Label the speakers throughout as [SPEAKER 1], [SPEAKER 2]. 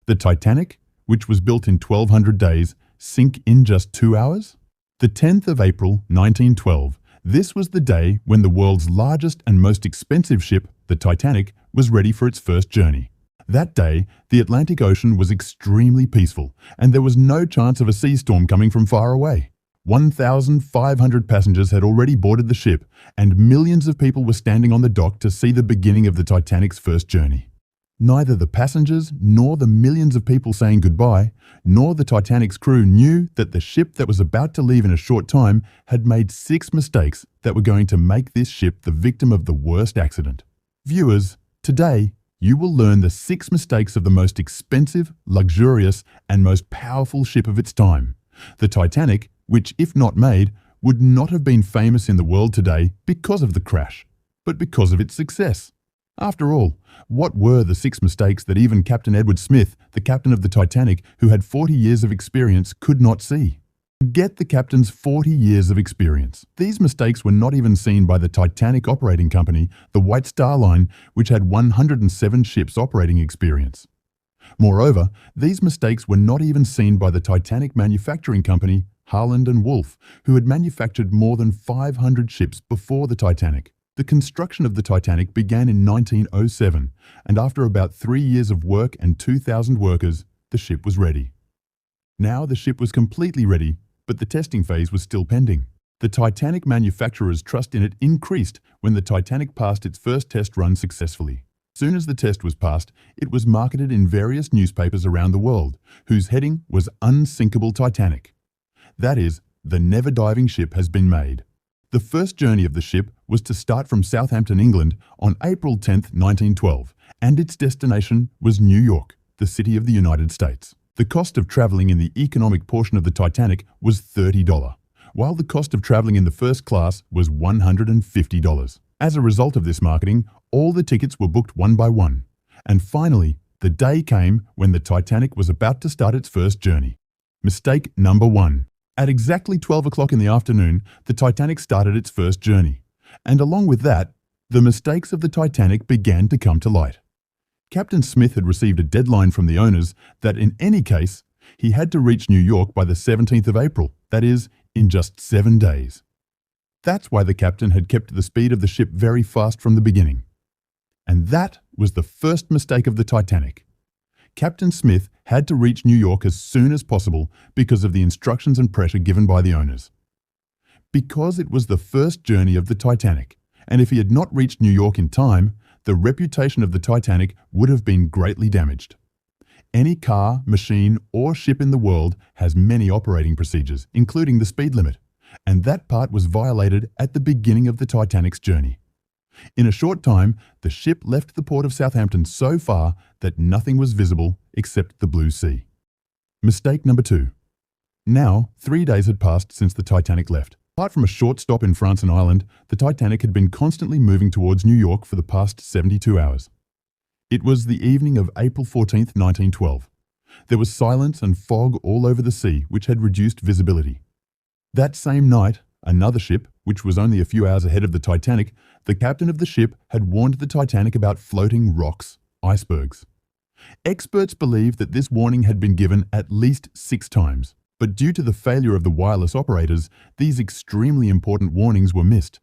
[SPEAKER 1] The Titanic, which was built in 1200 days, sink in just 2 hours? The 10th of April, 1912. This was the day when the world's largest and most expensive ship, the Titanic, was ready for its first journey. That day, the Atlantic Ocean was extremely peaceful, and there was no chance of a sea storm coming from far away. 1,500 passengers had already boarded the ship, and millions of people were standing on the dock to see the beginning of the Titanic's first journey. Neither the passengers, nor the millions of people saying goodbye, nor the Titanic's crew knew that the ship that was about to leave in a short time had made 6 mistakes that were going to make this ship the victim of the worst accident. Viewers, today, you will learn the 6 mistakes of the most expensive, luxurious, and most powerful ship of its time. The Titanic, which, if not made, would not have been famous in the world today because of the crash, but because of its success. After all, what were the 6 mistakes that even Captain Edward Smith, the captain of the Titanic, who had 40 years of experience, could not see? Get the captain's 40 years of experience. These mistakes were not even seen by the Titanic operating company, the White Star Line, which had 107 ships operating experience. Moreover, these mistakes were not even seen by the Titanic manufacturing company, Harland and Wolff, who had manufactured more than 500 ships before the Titanic. The construction of the Titanic began in 1907, and after about 3 years of work and 2,000 workers, the ship was ready. Now the ship was completely ready, but the testing phase was still pending. The Titanic manufacturer's trust in it increased when the Titanic passed its first test run successfully. Soon as the test was passed, it was marketed in various newspapers around the world, whose heading was Unsinkable Titanic. That is, the never-diving ship has been made. The first journey of the ship was to start from Southampton, England, on April 10, 1912, and its destination was New York, the city of the United States. The cost of traveling in the economic portion of the Titanic was $30, while the cost of traveling in the first class was $150. As a result of this marketing, all the tickets were booked one by one. And finally, the day came when the Titanic was about to start its first journey. Mistake number 1. At exactly 12 o'clock in the afternoon, the Titanic started its first journey. And along with that, the mistakes of the Titanic began to come to light. Captain Smith had received a deadline from the owners that in any case, he had to reach New York by the 17th of April, that is, in just 7 days. That's why the captain had kept the speed of the ship very fast from the beginning. And that was the first mistake of the Titanic. Captain Smith had to reach New York as soon as possible because of the instructions and pressure given by the owners. Because it was the first journey of the Titanic, and if he had not reached New York in time, the reputation of the Titanic would have been greatly damaged. Any car, machine, or ship in the world has many operating procedures, including the speed limit, and that part was violated at the beginning of the Titanic's journey. In a short time, the ship left the port of Southampton so far that nothing was visible except the blue sea. Mistake number 2. Now, 3 days had passed since the Titanic left. Apart from a short stop in France and Ireland, the Titanic had been constantly moving towards New York for the past 72 hours. It was the evening of April 14, 1912. There was silence and fog all over the sea, which had reduced visibility. That same night, another ship, which was only a few hours ahead of the Titanic, the captain of the ship had warned the Titanic about floating rocks, icebergs. Experts believe that this warning had been given at least 6 times. But due to the failure of the wireless operators, these extremely important warnings were missed.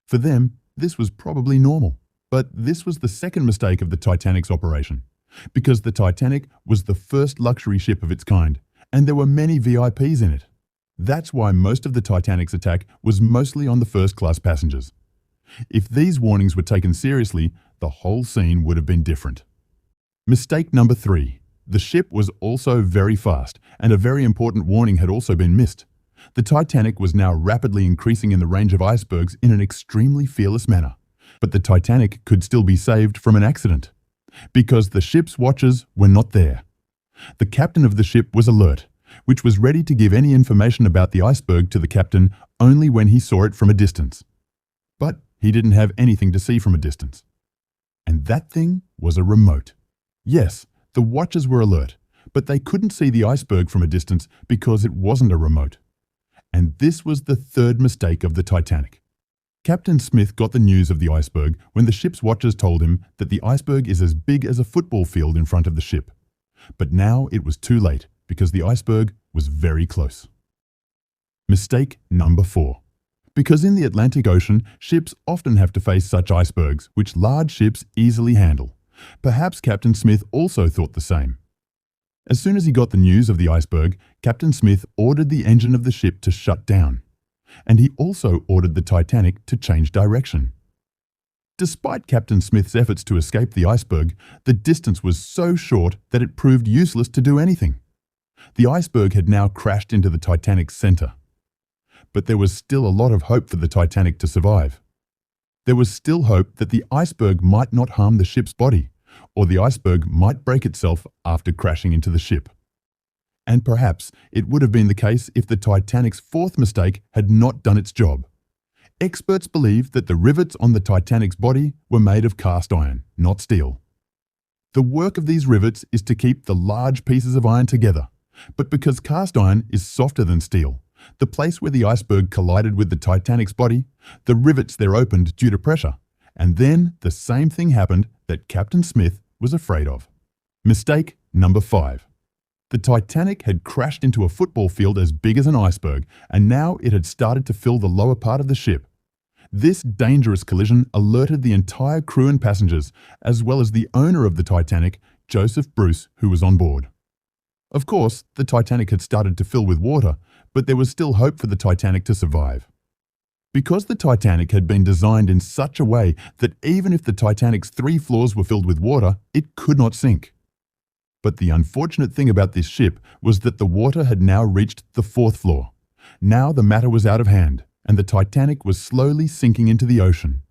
[SPEAKER 1] For them, this was probably normal. But this was the second mistake of the Titanic's operation, because the Titanic was the first luxury ship of its kind, and there were many VIPs in it. That's why most of the Titanic's attack was mostly on the first-class passengers. If these warnings were taken seriously, the whole scene would have been different. Mistake number 3. The ship was also very fast, and a very important warning had also been missed. The Titanic was now rapidly increasing in the range of icebergs in an extremely fearless manner. But the Titanic could still be saved from an accident, because the ship's watchers were not there. The captain of the ship was alert, which was ready to give any information about the iceberg to the captain only when he saw it from a distance. But he didn't have anything to see from a distance. And that thing was a remote. Yes, the watchers were alert, but they couldn't see the iceberg from a distance because it wasn't a remote. And this was the third mistake of the Titanic. Captain Smith got the news of the iceberg when the ship's watchers told him that the iceberg is as big as a football field in front of the ship. But now it was too late because the iceberg was very close. Mistake number 4. Because in the Atlantic Ocean, ships often have to face such icebergs, which large ships easily handle. Perhaps Captain Smith also thought the same. As soon as he got the news of the iceberg, Captain Smith ordered the engine of the ship to shut down. And he also ordered the Titanic to change direction. Despite Captain Smith's efforts to escape the iceberg, the distance was so short that it proved useless to do anything. The iceberg had now crashed into the Titanic's center. But there was still a lot of hope for the Titanic to survive. There was still hope that the iceberg might not harm the ship's body, or the iceberg might break itself after crashing into the ship. And perhaps it would have been the case if the Titanic's 4th mistake had not done its job. Experts believe that the rivets on the Titanic's body were made of cast iron, not steel. The work of these rivets is to keep the large pieces of iron together, but because cast iron is softer than steel, the place where the iceberg collided with the Titanic's body, the rivets there opened due to pressure, and then the same thing happened that Captain Smith was afraid of. Mistake number 5. The Titanic had crashed into a football field as big as an iceberg, and now it had started to fill the lower part of the ship. This dangerous collision alerted the entire crew and passengers, as well as the owner of the Titanic, Joseph Bruce, who was on board. Of course, the Titanic had started to fill with water, but there was still hope for the Titanic to survive. Because the Titanic had been designed in such a way that even if the Titanic's 3 floors were filled with water, it could not sink. But the unfortunate thing about this ship was that the water had now reached the 4th floor. Now the matter was out of hand, and the Titanic was slowly sinking into the ocean.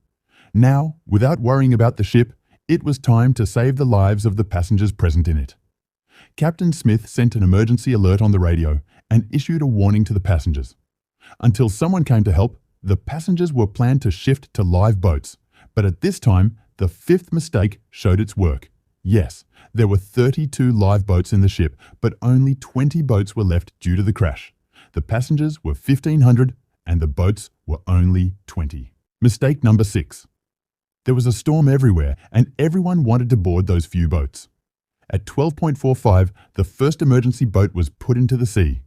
[SPEAKER 1] Now, without worrying about the ship, it was time to save the lives of the passengers present in it. Captain Smith sent an emergency alert on the radio and issued a warning to the passengers. Until someone came to help, the passengers were planned to shift to live boats, but at this time, the 5th mistake showed its work. Yes, there were 32 live boats in the ship, but only 20 boats were left due to the crash. The passengers were 1,500 and the boats were only 20. Mistake number 6. There was a storm everywhere and everyone wanted to board those few boats. At 12:45, the first emergency boat was put into the sea.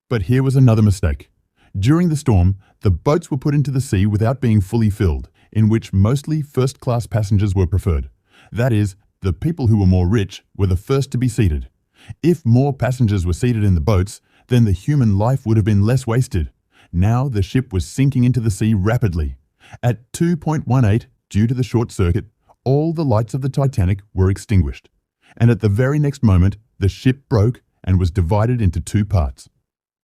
[SPEAKER 1] But here was another mistake. During the storm, the boats were put into the sea without being fully filled, in which mostly first-class passengers were preferred. That is, the people who were more rich were the first to be seated. If more passengers were seated in the boats, then the human life would have been less wasted. Now the ship was sinking into the sea rapidly. At 2:18, due to the short circuit, all the lights of the Titanic were extinguished. And at the very next moment, the ship broke and was divided into 2 parts.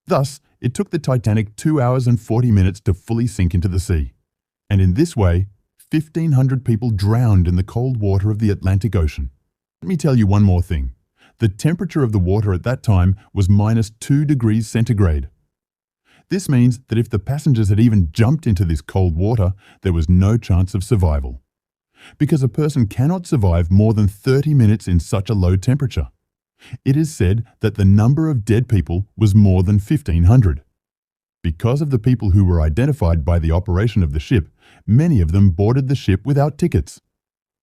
[SPEAKER 1] Thus, it took the Titanic 2 hours and 40 minutes to fully sink into the sea. And in this way, 1,500 people drowned in the cold water of the Atlantic Ocean. Let me tell you one more thing. The temperature of the water at that time was -2 degrees centigrade. This means that if the passengers had even jumped into this cold water, there was no chance of survival. Because a person cannot survive more than 30 minutes in such a low temperature. It is said that the number of dead people was more than 1,500. Because of the people who were identified by the operation of the ship, many of them boarded the ship without tickets.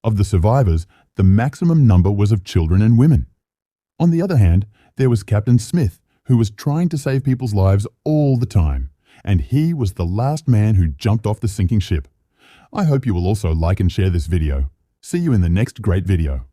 [SPEAKER 1] Of the survivors, the maximum number was of children and women. On the other hand, there was Captain Smith, who was trying to save people's lives all the time, and he was the last man who jumped off the sinking ship. I hope you will also like and share this video. See you in the next great video.